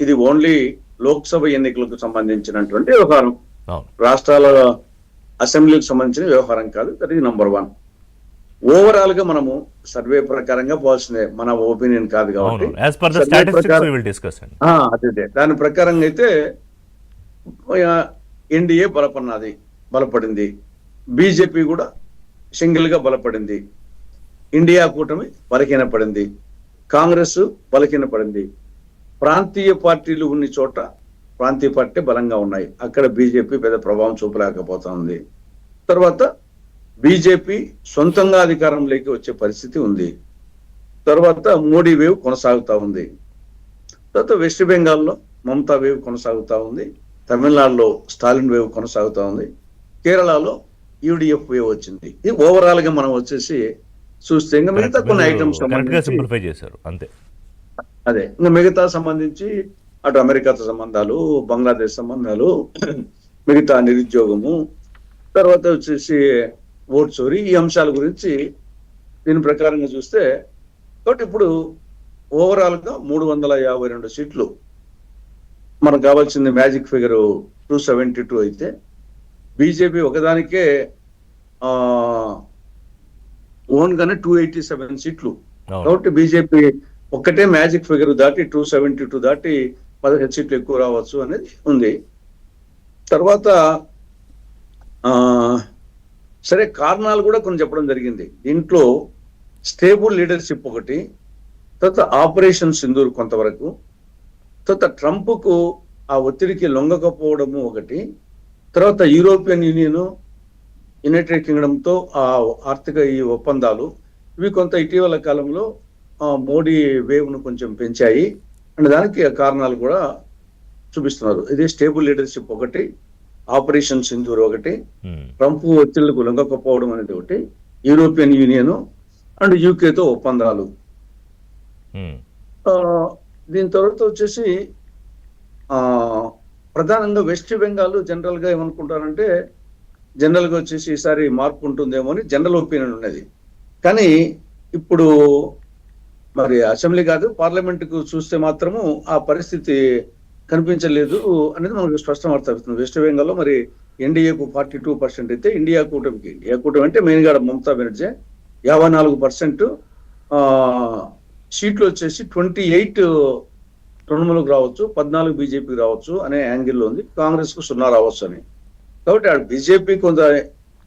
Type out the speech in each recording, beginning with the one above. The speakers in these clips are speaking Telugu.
ఇది ఓన్లీ లోక్సభ ఎన్నికలకు సంబంధించినటువంటి వ్యవహారం, అవును. రాష్ట్రాల అసెంబ్లీకి సంబంధించిన వ్యవహారం కాదు. That is number 1. ఓవరాల్ గా మనము సర్వే ప్రకారంగా పోవాల్సిందే, మన ఒపీనియన్ కాదు కాబట్టి. అవును, as per the survey statistics ప్రకారం వి విల్ డిస్కస్ అండి. అదే దాని ప్రకారంగా అయితే ఎన్డీఏ బలపడింది, బీజేపీ కూడా సింగిల్ గా బలపడింది, ఇండియా కూటమి బలహీనపడింది, కాంగ్రెస్ బలహీనపడింది. ప్రాంతీయ పార్టీలు ఉన్న చోట ప్రాంతీయ పార్టీ బలంగా ఉన్నాయి, అక్కడ బీజేపీ పెద్ద ప్రభావం చూపలేకపోతుంది. తర్వాత బీజేపీ సొంతంగా అధికారంలోకి వచ్చే పరిస్థితి ఉంది. తర్వాత మోడీ వేవ్ కొనసాగుతా ఉంది. తర్వాత వెస్ట్ బెంగాల్లో మమతా వేవ్ కొనసాగుతా ఉంది, తమిళనాడులో స్టాలిన్ వేవ్ కొనసాగుతా ఉంది, కేరళలో యూడిఎఫ్ వేవ్ వచ్చింది. ఇది ఓవరాల్ గా మనం వచ్చేసి చూస్తే ఇంకా మిగతా కొన్ని ఐటమ్స్ సింప్లిఫై చేశారు అంతే. అదే ఇంకా మిగతా సంబంధించి అటు అమెరికాతో సంబంధాలు, బంగ్లాదేశ్ సంబంధాలు, మిగతా నిరుద్యోగము, తర్వాత వచ్చేసి ఓట్ చోరీ, ఈ అంశాల గురించి దీని ప్రకారంగా చూస్తే కాబట్టి ఇప్పుడు ఓవరాల్ గా 352 సీట్లు మనకు కావాల్సింది. మ్యాజిక్ ఫిగర్ 272 అయితే బీజేపీ ఒకదానికే ఓన్ గానే 287 సీట్లు. కాబట్టి బీజేపీ ఒక్కటే మ్యాజిక్ ఫిగర్ దాటి 272 దాటి 15 సీట్లు ఎక్కువ రావచ్చు అనేది ఉంది. తర్వాత సరే కారణాలు కూడా కొన్ని చెప్పడం జరిగింది. దీంట్లో స్టేబుల్ లీడర్షిప్ ఒకటి, తర్వాత ఆపరేషన్ సింధూర్ కొంతవరకు, తర్వాత ట్రంప్కు ఆ ఒత్తిడికి లొంగకపోవడము ఒకటి, తర్వాత యూరోపియన్ యూనియన్, యునైటెడ్ కింగ్డమ్తో ఆ ఆర్థిక ఈ ఒప్పందాలు, ఇవి కొంత ఇటీవల కాలంలో మోడీ వేవ్ ను కొంచెం పెంచాయి అండ్ దానికి కారణాలు కూడా చూపిస్తున్నారు. ఇది స్టేబుల్ లీడర్షిప్ ఒకటి, ఆపరేషన్ సింధూర్ ఒకటి, ట్రంప్ ఒత్తిళ్లకు లొంగకపోవడం అనేది ఒకటి, యూరోపియన్ యూనియన్ అండ్ యూకేతో ఒప్పందాలు. దీని తర్వాత వచ్చేసి ప్రధానంగా వెస్ట్ బెంగాల్ జనరల్ గా ఏమనుకుంటారంటే జనరల్ గా వచ్చేసి ఈసారి మార్పు ఉంటుందేమో అని జనరల్ ఒపీనియన్ ఉన్నది. కానీ ఇప్పుడు మరి అసెంబ్లీ కాదు పార్లమెంట్ కు చూస్తే మాత్రము ఆ పరిస్థితి కనిపించలేదు అనేది మనకు స్పష్టం అర్థమవుతుంది. వెస్ట్ బెంగాల్లో మరి ఎన్డీఏకు 42% అయితే ఇండియా కూటమి అంటే మెయిన్ గా మమతా బెనర్జీ 54%, సీట్లు వచ్చేసి 28 తృణమూలకు రావచ్చు, 14 బీజేపీకి రావచ్చు అనే యాంగిల్లో ఉంది. కాంగ్రెస్ కు 0 రావచ్చు అని. కాబట్టి ఆడ బీజేపీ కొంత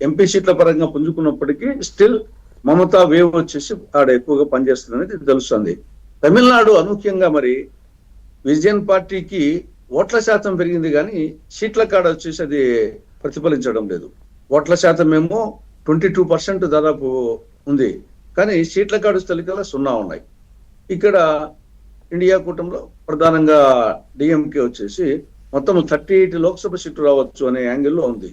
ఎంపీ సీట్ల పరంగా పుంజుకున్నప్పటికీ స్టిల్ మమతా వేవ్ వచ్చేసి ఆడ ఎక్కువగా పనిచేస్తుంది అనేది తెలుస్తుంది. తమిళనాడు అనూహ్యంగా మరి విజయన్ పార్టీకి ఓట్ల శాతం పెరిగింది కానీ సీట్ల కాడ వచ్చేసి అది ప్రతిఫలించడం లేదు. ఓట్ల శాతం ఏమో 22% దాదాపు ఉంది, కానీ సీట్ల కాడ తలికల్లా 0 ఉన్నాయి. ఇక్కడ ఇండియా కూటమిలో ప్రధానంగా డిఎంకే వచ్చేసి మొత్తం 38 లోక్సభ సీట్లు రావచ్చు అనే యాంగిల్లో ఉంది.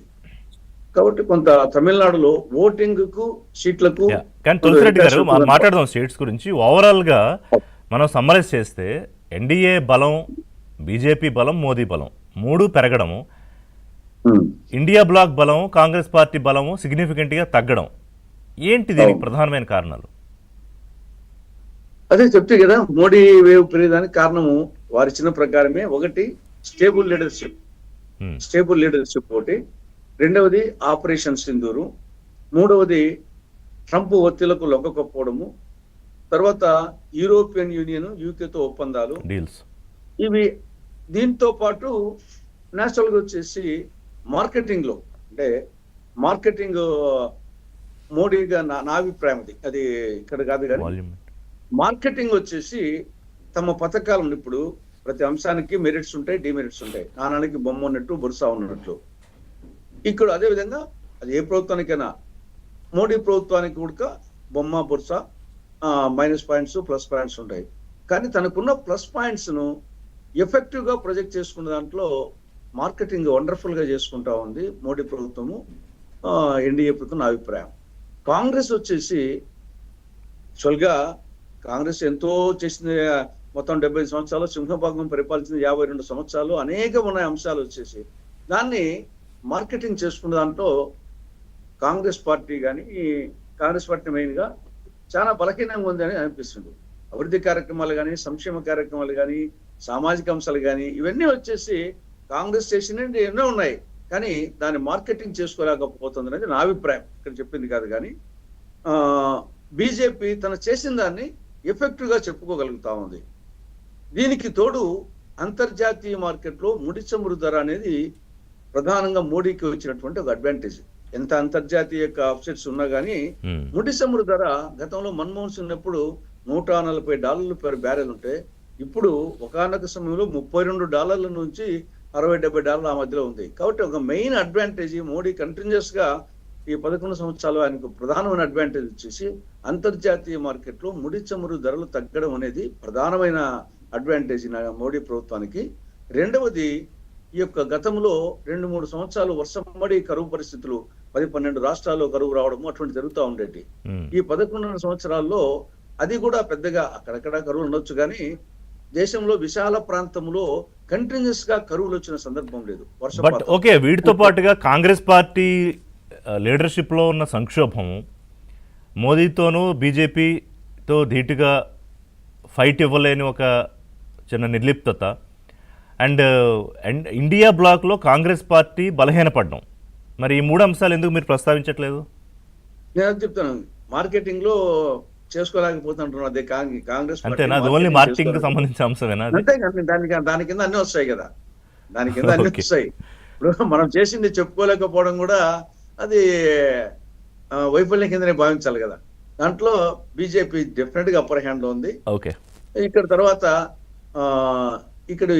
కాబట్టి కొంత తమిళనాడులో ఓటింగ్ కు సీట్లకు కానీ తులసిరెడ్డి గారు మాట్లాడదాం స్టేట్స్ గురించి. ఓవరాల్ గా మనం సమ్మరైజ్ చేస్తే ఎన్డీఏ బలం, బీజేపీ బలం, మోదీ బలం 3 పెరగడము, ఇండియా బ్లాక్ బలం, కాంగ్రెస్ పార్టీ బలము సిగ్నిఫికెంట్ గా తగ్గడం, ఏంటి దీనికి ప్రధానమైన కారణాలు? అదే చెప్తే కదా మోడీ వేవ్ పెరిగేదానికి కారణము వారి ఇచ్చిన ప్రకారమే. ఒకటి స్టేబుల్ లీడర్షిప్ ఒకటి, రెండవది ఆపరేషన్ సింధూరు, మూడవది ట్రంప్ ఒత్తిళ్లకు లొంగకపోవడము, తర్వాత యూరోపియన్ యూనియన్ యూకేతో ఒప్పందాలు డీల్స్. ఇవి దీంతో పాటు నేషనల్ గా వచ్చేసి మార్కెటింగ్ లో అంటే మార్కెటింగ్ మోడీగా నా అభిప్రాయం అది ఇక్కడ కాదు కానీ మార్కెటింగ్ వచ్చేసి తమ పథకాలను ఇప్పుడు ప్రతి అంశానికి మెరిట్స్ ఉంటాయి, డిమెరిట్స్ ఉంటాయి. నాణానికి బొమ్మ ఉన్నట్టు బొరుసా ఉన్నట్లు ఇక్కడ అదే విధంగా అది ఏ ప్రభుత్వానికైనా మోడీ ప్రభుత్వానికి కూడా బొమ్మ బొరుసా మైనస్ పాయింట్స్ ప్లస్ పాయింట్స్ ఉంటాయి. కానీ తనకున్న ప్లస్ పాయింట్స్ ను ఎఫెక్టివ్ గా ప్రొజెక్ట్ చేసుకున్న దాంట్లో మార్కెటింగ్ వండర్ఫుల్ గా చేసుకుంటా ఉంది మోడీ ప్రభుత్వము, ఎన్డీఏ ప్రభుత్వం నా అభిప్రాయం. కాంగ్రెస్ వచ్చేసి యాక్చువల్ గా కాంగ్రెస్ ఎంతో చేసింది, మొత్తం 75 సంవత్సరాలు, సింహభాగం పరిపాలించిన 52 సంవత్సరాలు, అనేక ఉన్నాయి అంశాలు వచ్చేసి. దాన్ని మార్కెటింగ్ చేసుకున్న దాంట్లో కాంగ్రెస్ పార్టీ మెయిన్ గా చాలా బలహీనంగా ఉంది అని అనిపిస్తుంది. అభివృద్ధి కార్యక్రమాలు కానీ, సంక్షేమ కార్యక్రమాలు కానీ, సామాజిక అంశాలు కానీ ఇవన్నీ వచ్చేసి కాంగ్రెస్ చేసినవి ఎన్నో ఉన్నాయి, కానీ దాన్ని మార్కెటింగ్ చేసుకోలేకపోతుంది అనేది నా అభిప్రాయం. ఇక్కడ చెప్పింది కాదు, కానీ బీజేపీ తను చేసిన దాన్ని ఎఫెక్టివ్ గా చెప్పుకోగలుగుతా ఉంది. దీనికి తోడు అంతర్జాతీయ మార్కెట్లో ముడి చమురు ధర అనేది ప్రధానంగా మోడీకి వచ్చినటువంటి ఒక అడ్వాంటేజ్. ఎంత అంతర్జాతీయ ఆఫ్సెట్స్ ఉన్నా కానీ ముడి చమురు ధర గతంలో మన్మోహన్ సింగ్ ఉన్నప్పుడు $140 per బ్యారెల్ ఉంటే ఇప్పుడు ఒకానొక సమయంలో $32 నుంచి $60-70 ఆ మధ్యలో ఉంది. కాబట్టి ఒక మెయిన్ అడ్వాంటేజ్ మోడీ కంటిన్యూస్ గా ఈ 11 సంవత్సరాలు ఆయనకు ప్రధానమైన అడ్వాంటేజ్ వచ్చేసి అంతర్జాతీయ మార్కెట్లో ముడి చమురు ధరలు తగ్గడం అనేది ప్రధానమైన అడ్వాంటేజ్ మోడీ ప్రభుత్వానికి. రెండవది, ఈ యొక్క గతంలో 2-3 సంవత్సరాలు వర్షమడి కరువు పరిస్థితులు 10-12 రాష్ట్రాల్లో కరువు రావడము అటువంటి జరుగుతూ ఉండేటి. ఈ 11 సంవత్సరాల్లో అది కూడా పెద్దగా అక్కడక్కడ కరువులు ఉండొచ్చు, కానీ దేశంలో విశాల ప్రాంతంలో కంటిన్యూస్ గా కరువులు వచ్చిన సందర్భం లేదు. బట్ ఓకే, వీటితో పాటుగా కాంగ్రెస్ పార్టీ లీడర్షిప్ లో ఉన్న సంక్షోభం, మోదీతోనూ బీజేపీతో ధీటుగా ఫైట్ ఇవ్వలేని ఒక చిన్న నిర్లిప్తత, అండ్ ఇండియా బ్లాక్లో కాంగ్రెస్ పార్టీ బలహీనపడడం, మరి ఈ 3 అంశాలు ఎందుకు మీరు ప్రస్తావించట్లేదు? నేను చెప్తాను, మార్కెటింగ్ లో చేసుకోలేకపోతుంటున్నాను. అదే కాంగ్రెస్ అంతేనా? అది ఓన్లీ మార్కెటింగ్ కి సంబంధించిన అంశమేనా? అంతే, దాని కింద అన్ని వస్తాయి కదా, దాని కింద అన్ని వస్తాయి. ఇప్పుడు మనం చేసింది చెప్పుకోలేకపోవడం కూడా అది వైఫల్యం కిందనే భావించాలి కదా. దాంట్లో బీజేపీ డెఫినెట్ గా అప్పర్ హ్యాండ్ లో ఉంది. ఓకే, ఇక్కడ తర్వాత ఇక్కడ